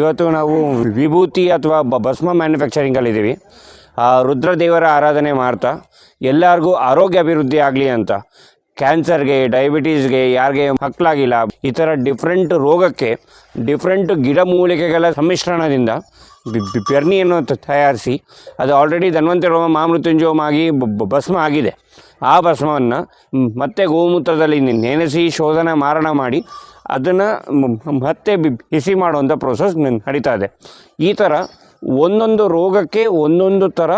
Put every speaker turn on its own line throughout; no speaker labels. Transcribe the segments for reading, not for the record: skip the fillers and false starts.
ಇವತ್ತು ನಾವು ವಿಭೂತಿ ಅಥವಾ ಭಸ್ಮ ಮ್ಯಾನುಫ್ಯಾಕ್ಚರಿಂಗಲ್ಲಿದ್ದೀವಿ. ರುದ್ರದೇವರ ಆರಾಧನೆ ಮಾಡ್ತಾ ಎಲ್ಲರಿಗೂ ಆರೋಗ್ಯ ಅಭಿವೃದ್ಧಿ ಆಗಲಿ ಅಂತ, ಕ್ಯಾನ್ಸರ್ಗೆ, ಡಯಾಬಿಟೀಸ್ಗೆ, ಯಾರಿಗೆ ಮಕ್ಕಳಾಗಿಲ್ಲ, ಈ ಥರ ಡಿಫ್ರೆಂಟ್ ರೋಗಕ್ಕೆ ಡಿಫ್ರೆಂಟ್ ಗಿಡಮೂಲಿಕೆಗಳ ಸಮ್ಮಿಶ್ರಣದಿಂದ ಬೆರ್ನಿಯನ್ನು ತಯಾರಿಸಿ ಅದು ಆಲ್ರೆಡಿ ಧನ್ವಂತರಿ ಹೋಮ ಮಹಾಮೃತ್ಯುಂಜಯ ಹೋಮ ಆಗಿ ಭಸ್ಮ ಆಗಿದೆ. ಆ ಭಸ್ಮವನ್ನು ಮತ್ತೆ ಗೋಮೂತ್ರದಲ್ಲಿ ನೆನೆಸಿ ಶೋಧನ ಮಾರಣ ಮಾಡಿ ಅದನ್ನು ಮತ್ತೆ ಬಿಸಿ ಮಾಡುವಂಥ ಪ್ರೋಸೆಸ್ ನಡೀತಾ ಇದೆ. ಈ ಥರ ಒಂದೊಂದು ರೋಗಕ್ಕೆ ಒಂದೊಂದು ಥರ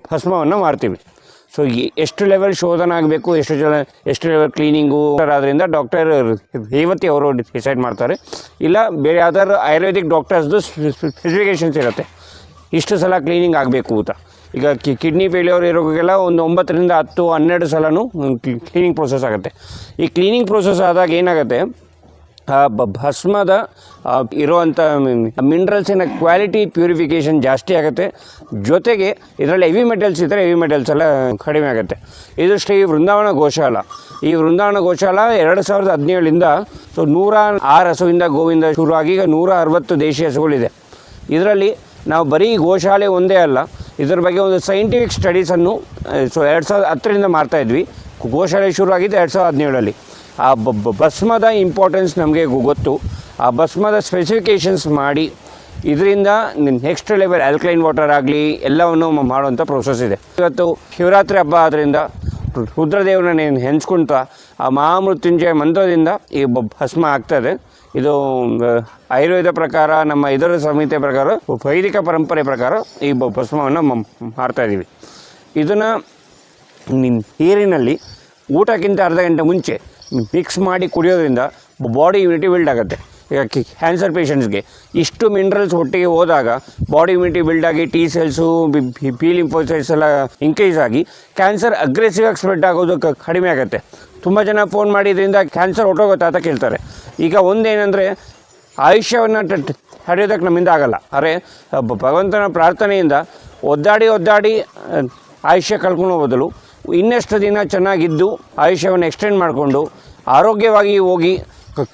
ಭಸ್ಮವನ್ನು ಮಾಡ್ತೀವಿ. ಸೊ ಎಷ್ಟು ಲೆವೆಲ್ ಶೋಧನ ಆಗಬೇಕು, ಎಷ್ಟು ಲೆವೆಲ್ ಕ್ಲೀನಿಂಗು ಆದ್ದರಿಂದ ಡಾಕ್ಟರ್ ರೇವತಿ ಅವರು ಡಿಸೈಡ್ ಮಾಡ್ತಾರೆ. ಇಲ್ಲ ಬೇರೆ ಯಾವ್ದಾದ್ರು ಆಯುರ್ವೇದಿಕ್ ಡಾಕ್ಟರ್ಸ್ದು ಸ್ಪೆಸಿಫಿಕೇಷನ್ಸ್ ಇರುತ್ತೆ, ಇಷ್ಟು ಸಲ ಕ್ಲೀನಿಂಗ್ ಆಗಬೇಕು ಅಂತ. ಈಗ ಕಿಡ್ನಿ ಫೇಲ್ಯೂರ್ ಇರೋರಿಗೆಲ್ಲ ಒಂದು 9ರಿಂದ 10-12 ಸಲನೂ ಕ್ಲೀನಿಂಗ್ ಪ್ರೋಸೆಸ್ ಆಗುತ್ತೆ. ಈ ಕ್ಲೀನಿಂಗ್ ಪ್ರೋಸೆಸ್ ಆದಾಗ ಏನಾಗುತ್ತೆ, ಭಸ್ಮದ ಇರುವಂಥ ಮಿನರಲ್ಸಿನ ಕ್ವಾಲಿಟಿ ಪ್ಯೂರಿಫಿಕೇಷನ್ ಜಾಸ್ತಿ ಆಗುತ್ತೆ. ಜೊತೆಗೆ ಇದರಲ್ಲಿ ಹೆವಿ ಮೆಟಲ್ಸ್ ಇದ್ದರೆ ಹೆವಿ ಮೆಟಲ್ಸ್ ಎಲ್ಲ ಕಡಿಮೆ ಆಗುತ್ತೆ. ಇದು ಶ್ರೀ ವೃಂದಾವನ ಗೋಶಾಲ. ಈ ವೃಂದಾವನ ಗೋಶಾಲ 2017ಇಂದ 106 ಹಸುವಿಂದ ಗೋವಿಂದ ಶುರುವಾಗಿ ಈಗ 160 ದೇಶೀಯ ಹಸುಗಳಿದೆ. ಇದರಲ್ಲಿ ನಾವು ಬರೀ ಗೋಶಾಲೆ ಒಂದೇ ಅಲ್ಲ, ಇದರ ಬಗ್ಗೆ ಒಂದು ಸೈಂಟಿಫಿಕ್ ಸ್ಟಡೀಸನ್ನು 2010ರಿಂದ ಮಾಡ್ತಾಯಿದ್ವಿ. ಗೋಶಾಲೆ ಶುರುವಾಗಿದ್ದು 2017ಅಲ್ಲಿ. ಆ ಭಸ್ಮದ ಇಂಪಾರ್ಟೆನ್ಸ್ ನಮಗೆ ಗೊತ್ತು. ಆ ಭಸ್ಮದ ಸ್ಪೆಸಿಫಿಕೇಷನ್ಸ್ ಮಾಡಿ ಇದರಿಂದ ನೆಕ್ಸ್ಟ್ ಲೆವೆಲ್ ಆಲ್ಕಲೈನ್ ವಾಟರ್ ಆಗಲಿ ಎಲ್ಲವನ್ನು ಮಾಡುವಂಥ ಪ್ರೋಸೆಸ್ ಇದೆ. ಇವತ್ತು ಶಿವರಾತ್ರಿ ಹಬ್ಬ ಆದ್ದರಿಂದ ರುದ್ರದೇವರನ್ನ ಹೆಂಚ್ಕೊಳ್ತಾ ಆ ಮಹಾಮೃತ್ಯುಂಜಯ ಮಂತ್ರದಿಂದ ಈ ಭಸ್ಮ ಆಗ್ತದೆ. ಇದು ಆಯುರ್ವೇದ ಪ್ರಕಾರ, ನಮ್ಮ ಇದರ ಸಂಹಿತೆ ಪ್ರಕಾರ, ವೈದಿಕ ಪರಂಪರೆ ಪ್ರಕಾರ ಈ ಭಸ್ಮವನ್ನು ಮಾಡ್ತಾಯಿದ್ದೀವಿ. ಇದನ್ನು ನೀರಿನಲ್ಲಿ ಊಟಕ್ಕಿಂತ ಅರ್ಧ ಗಂಟೆ ಮುಂಚೆ ಮಿಕ್ಸ್ ಮಾಡಿ ಕುಡಿಯೋದ್ರಿಂದ ಬಾಡಿ ಇಮ್ಯುನಿಟಿ ಬಿಲ್ಡ್ ಆಗುತ್ತೆ. ಈಗ ಕ್ಯಾನ್ಸರ್ ಪೇಷಂಟ್ಸ್ಗೆ ಇಷ್ಟು ಮಿನರಲ್ಸ್ ಒಟ್ಟಿಗೆ ಹೋದಾಗ ಬಾಡಿ ಇಮ್ಯುನಿಟಿ ಬಿಲ್ಡ್ ಆಗಿ ಟಿ ಸೆಲ್ಸು, ಬಿ ಲಿಂಫೋಸೈಟ್ಸ್ ಎಲ್ಲ ಇನ್ಕ್ರೀಸ್ ಆಗಿ ಕ್ಯಾನ್ಸರ್ ಅಗ್ರೆಸಿವ್ ಆಗಿ ಸ್ಪ್ರೆಡ್ ಆಗೋದು ಕಡಿಮೆ ಆಗುತ್ತೆ. ತುಂಬ ಜನ ಫೋನ್ ಮಾಡಿದ್ರಿಂದ ಕ್ಯಾನ್ಸರ್ ಹೊಟ್ಟೋಗುತ್ತೆ ಅಂತ ಕೇಳ್ತಾರೆ. ಈಗ ಒಂದೇನೆಂದರೆ ಆಯುಷ್ಯವನ್ನು ತಡೆಯೋದಕ್ಕೆ ನಮ್ಮಿಂದ ಆಗಲ್ಲ. ಆದರೆ ಭಗವಂತನ ಪ್ರಾರ್ಥನೆಯಿಂದ ಒದ್ದಾಡಿ ಆಯುಷ್ಯ ಕಳ್ಕೊಳ್ಳೋ ಬದಲು ಇನ್ನಷ್ಟು ದಿನ ಚೆನ್ನಾಗಿದ್ದು ಆಯುಷ್ಯವನ್ನು ಎಕ್ಸ್ಟೆಂಡ್ ಮಾಡಿಕೊಂಡು ಆರೋಗ್ಯವಾಗಿ ಹೋಗಿ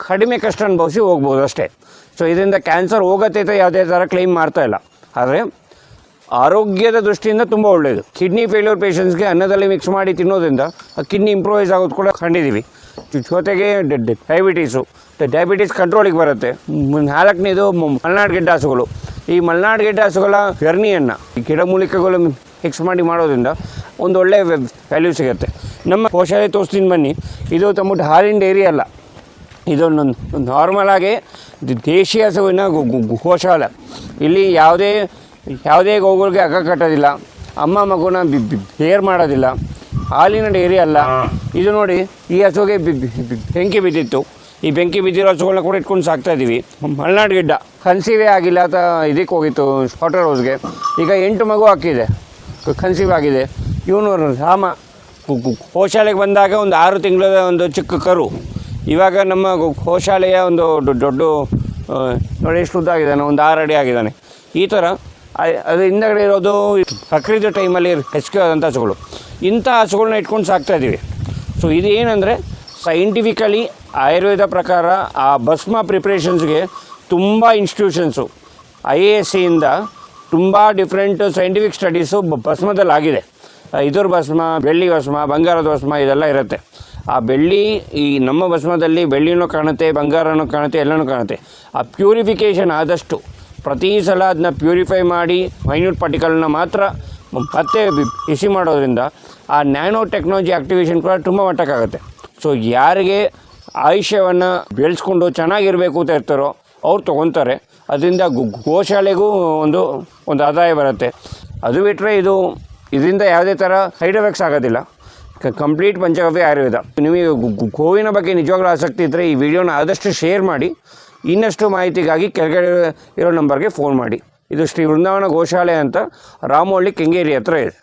ಕಡಿಮೆ ಕಷ್ಟ ಅನುಭವಿಸಿ ಹೋಗ್ಬೋದು ಅಷ್ಟೇ. ಸೊ ಇದರಿಂದ ಕ್ಯಾನ್ಸರ್ ಹೋಗತ್ತೆ ಅಂತ ಯಾವುದೇ ಥರ ಕ್ಲೈಮ್ ಮಾಡ್ತಾಯಿಲ್ಲ. ಆದರೆ ಆರೋಗ್ಯದ ದೃಷ್ಟಿಯಿಂದ ತುಂಬ ಒಳ್ಳೆಯದು. ಕಿಡ್ನಿ ಫೇಲ್ಯೂರ್ ಪೇಷಂಟ್ಸ್ಗೆ ಅನ್ನದಲ್ಲಿ ಮಿಕ್ಸ್ ಮಾಡಿ ತಿನ್ನೋದ್ರಿಂದ ಕಿಡ್ನಿ ಇಂಪ್ರೂವೈಸ್ ಆಗೋದು ಕೂಡ ಕಂಡಿದ್ದೀವಿ. ಜೊತೆಗೆ ಡಯಾಬಿಟೀಸ್ ಕಂಟ್ರೋಲಿಗೆ ಬರುತ್ತೆ. 4ನೇದು ಮಲೆನಾಡು ಗೆಡ್ಡೆ ಹಸುಗಳು. ಈ ಮಲೆನಾಡು ಗೆಡ್ಡೆ ಹಸುಗಳ ಫೆರ್ನಿಯನ್ನು ಈ ಗಿಡಮೂಲಿಕೆಗಳು ಮಿಕ್ಸ್ ಮಾಡಿ ಮಾಡೋದ್ರಿಂದ ಒಂದು ಒಳ್ಳೆಯ ವ್ಯಾಲ್ಯೂ ಸಿಗುತ್ತೆ. ನಮ್ಮ ಗೋಶಾಲೆ ತೋರಿಸ್ತೀನಿ ಬನ್ನಿ. ಇದು ತಮ್ಮ ಹಾಲಿನ ಡೈರಿ ಅಲ್ಲ, ಇದೊಂದು ನಾರ್ಮಲಾಗಿ ದೇಶೀಯ ಹಸುವಿನ ಗೋಶಾಲೆ. ಇಲ್ಲಿ ಯಾವುದೇ ಗೋಗಳಿಗೆ ಹಗ್ಗ ಕಟ್ಟೋದಿಲ್ಲ, ಅಮ್ಮ ಮಗುನ ಬೇರ್ ಮಾಡೋದಿಲ್ಲ, ಹಾಲಿನ ಡೈರಿ ಅಲ್ಲ. ಇದು ನೋಡಿ, ಈ ಹಸುಗೆ ಬೆಂಕಿ ಬಿದ್ದಿತ್ತು. ಈ ಬೆಂಕಿ ಬಿದ್ದಿರೋ ಹಸುಗಳನ್ನ ಕೂಡ ಇಟ್ಕೊಂಡು ಸಾಕ್ತಾಯಿದ್ದೀವಿ. ಮಲೆನಾಡು ಗಿಡ್ಡ ಕನ್ಸೀವೇ ಆಗಿಲ್ಲ ಅಂತ ಇದಕ್ಕೆ ಹೋಗಿತ್ತು ಸ್ಲಾಟರ್ ಹೌಸ್ಗೆ. ಈಗ 8 ಮಗು ಹಾಕಿದೆ, ಕನ್ಸೀವ್ ಆಗಿದೆ. ಇವನು ರಾಮ ಗೋಶಾಲೆಗೆ ಬಂದಾಗ ಒಂದು 6 ತಿಂಗಳ ಒಂದು ಚಿಕ್ಕ ಕರು. ಇವಾಗ ನಮ್ಮ ಗೋಶಾಲೆಯ ಒಂದು ದೊಡ್ಡ ನೋಡಿ ಎಷ್ಟು ಉದ್ದ ಆಗಿದ್ದಾನೆ, ಒಂದು 6 ಅಡಿ ಆಗಿದ್ದಾನೆ. ಈ ಥರ ಅದು ಹಿಂದಗಡೆ ಇರೋದು ಪ್ರಕೃತಿ ಟೈಮಲ್ಲಿ ಹೆಚ್ಚಿಗೆ ಆದಂಥ ಹಸುಗಳು. ಇಂಥ ಹಸುಗಳನ್ನ ಇಟ್ಕೊಂಡು ಸಾಕ್ತಾಯಿದ್ದೀವಿ. ಸೊ ಇದು ಏನಂದರೆ ಸೈಂಟಿಫಿಕಲಿ ಆಯುರ್ವೇದ ಪ್ರಕಾರ ಆ ಭಸ್ಮ ಪ್ರಿಪ್ರೇಷನ್ಸ್ಗೆ ತುಂಬ ಇನ್ಸ್ಟಿಟ್ಯೂಷನ್ಸು IASCಯಿಂದ ತುಂಬ ಡಿಫ್ರೆಂಟ್ ಸೈಂಟಿಫಿಕ್ ಸ್ಟಡೀಸು ಭಸ್ಮದಲ್ಲಿ ಆಗಿದೆ. ಇದ್ರ ಭಸ್ಮ, ಬೆಳ್ಳಿ ಭಸ್ಮ, ಬಂಗಾರದ ಭಸ್ಮ ಇದೆಲ್ಲ ಇರುತ್ತೆ. ಆ ಬೆಳ್ಳಿ ಈ ನಮ್ಮ ಭಸ್ಮದಲ್ಲಿ ಬೆಳ್ಳಿನೂ ಕಾಣುತ್ತೆ, ಬಂಗಾರನೂ ಕಾಣುತ್ತೆ, ಎಲ್ಲನೂ ಕಾಣುತ್ತೆ. ಆ ಪ್ಯೂರಿಫಿಕೇಷನ್ ಆದಷ್ಟು ಪ್ರತಿ ಸಲ ಅದನ್ನ ಪ್ಯೂರಿಫೈ ಮಾಡಿ ಮೈನ್ಯೂಟ್ ಪಾರ್ಟಿಕಲ್ನ ಮಾತ್ರ ಮತ್ತೆ ಬಿಸಿ ಮಾಡೋದ್ರಿಂದ ಆ ನ್ಯಾನೋ ಟೆಕ್ನಾಲಜಿ ಆ್ಯಕ್ಟಿವೇಷನ್ ಕೂಡ ತುಂಬ ಮಟ್ಟಕ್ಕಾಗುತ್ತೆ. ಸೊ ಯಾರಿಗೆ ಆಯುಷ್ಯವನ್ನು ಬೆಳೆಸ್ಕೊಂಡು ಚೆನ್ನಾಗಿರಬೇಕು ಅಂತ ಇರ್ತಾರೋ ಅವ್ರು ತೊಗೊತಾರೆ. ಅದರಿಂದ ಗೋಶಾಲೆಗೂ ಒಂದು ಆದಾಯ ಬರುತ್ತೆ. ಅದು ಬಿಟ್ಟರೆ ಇದರಿಂದ ಯಾವುದೇ ಥರ ಸೈಡ್ ಎಫೆಕ್ಟ್ಸ್ ಆಗೋದಿಲ್ಲ. ಕಂಪ್ಲೀಟ್ ಪಂಚಗವ್ಯ ಆಯುರ್ವೇದ. ನಿಮಗೆ ಗೋವಿನ ಬಗ್ಗೆ ನಿಜವಾಗ್ಲೂ ಆಸಕ್ತಿ ಇದ್ದರೆ ಈ ವಿಡಿಯೋನ ಆದಷ್ಟು ಶೇರ್ ಮಾಡಿ. ಇನ್ನಷ್ಟು ಮಾಹಿತಿಗಾಗಿ ಕೆಳಗಡೆ ಇರೋ ನಂಬರ್ಗೆ ಫೋನ್ ಮಾಡಿ. ಇದು ಶ್ರೀ ವೃಂದಾವನ ಗೋಶಾಲೆ ಅಂತ ರಾಮೋಹಳ್ಳಿ ಕೆಂಗೇರಿ ಹತ್ರ ಇದೆ.